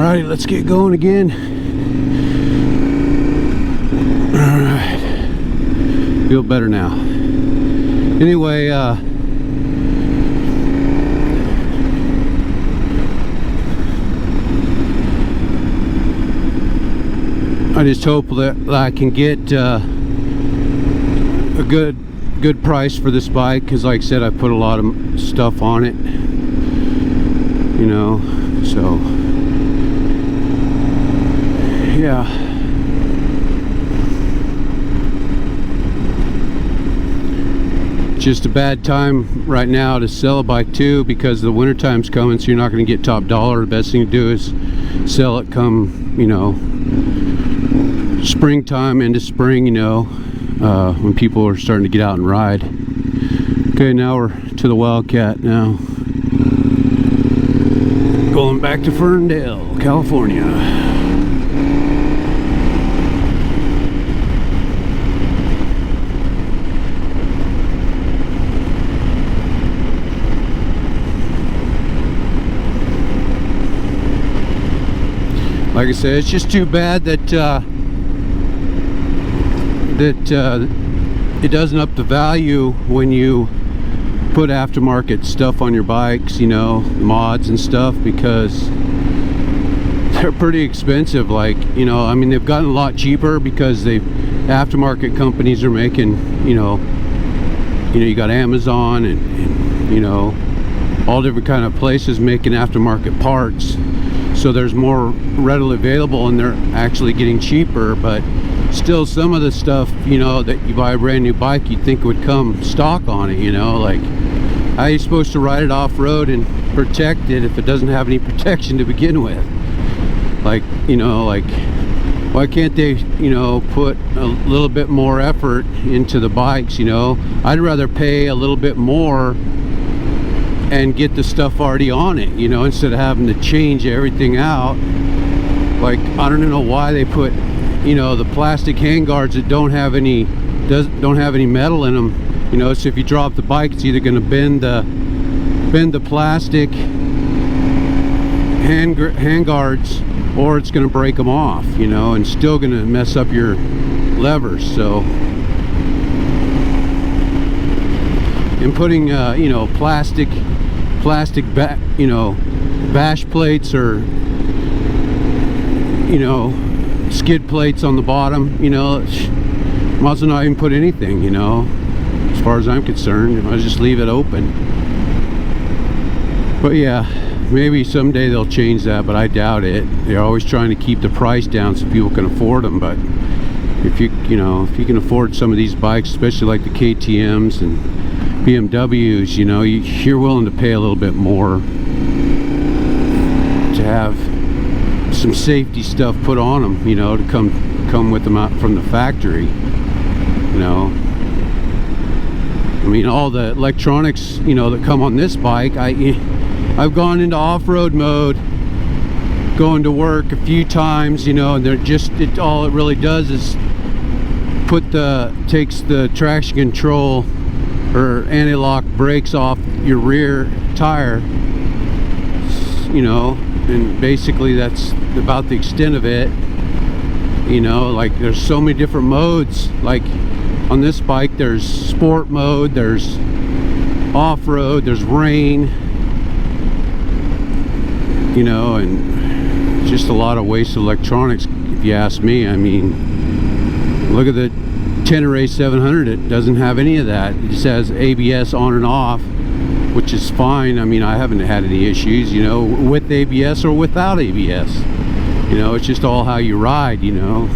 Alright, let's get going again. Alright. Feel better now. Anyway, I just hope that I can get a good price for this bike, because like I said, I put a lot of stuff on it, you know, so yeah. Just a bad time right now to sell a bike too, because the winter time's coming, so you're not going to get top dollar. The best thing to do is sell it come, you know, springtime into spring, you know, when people are starting to get out and ride. Okay, now we're to the Wildcat now. Going back to Ferndale, California. Like I said, it's just too bad that it doesn't up the value when you put aftermarket stuff on your bikes, you know, mods and stuff, because they're pretty expensive. Like, you know, I mean, they've gotten a lot cheaper because aftermarket companies are making, you know, you got Amazon and you know, all different kind of places making aftermarket parts, so there's more readily available and they're actually getting cheaper. But still, some of the stuff, you know, that you buy a brand new bike, you'd think would come stock on it, you know. Like, how are you supposed to ride it off-road and protect it if it doesn't have any protection to begin with? Like, you know, like, why can't they, you know, put a little bit more effort into the bikes, you know? I'd rather pay a little bit more and get the stuff already on it, you know, instead of having to change everything out. Like, I don't know why they put, you know, the plastic handguards that don't have any metal in them, you know. So if you drop the bike, it's either going to bend the plastic handguards, or it's going to break them off, you know, and still going to mess up your levers. So, and putting you know, plastic you know, bash plates, or, you know, skid plates on the bottom, you know, might as well not even put anything, you know, as far as I'm concerned. I'll just leave it open. But yeah, maybe someday they'll change that, but I doubt it. They're always trying to keep the price down so people can afford them. But if you can afford some of these bikes, especially like the KTMs and BMWs, you know, you're willing to pay a little bit more to have some safety stuff put on them, you know, to come with them out from the factory, you know. I mean, all the electronics, you know, that come on this bike, I've gone into off-road mode going to work a few times, you know, and they're just, all it really does is takes the traction control or anti-lock brakes off your rear tire, you know, and basically that's about the extent of it, you know. Like, there's so many different modes. Like on this bike, there's sport mode, there's off-road, there's rain, you know, and just a lot of wasted electronics, if you ask me. I mean, look at the Tenere 700, it doesn't have any of that. It just has ABS on and off, which is fine. I mean, I haven't had any issues, you know, with ABS or without ABS. You know, it's just all how you ride, you know.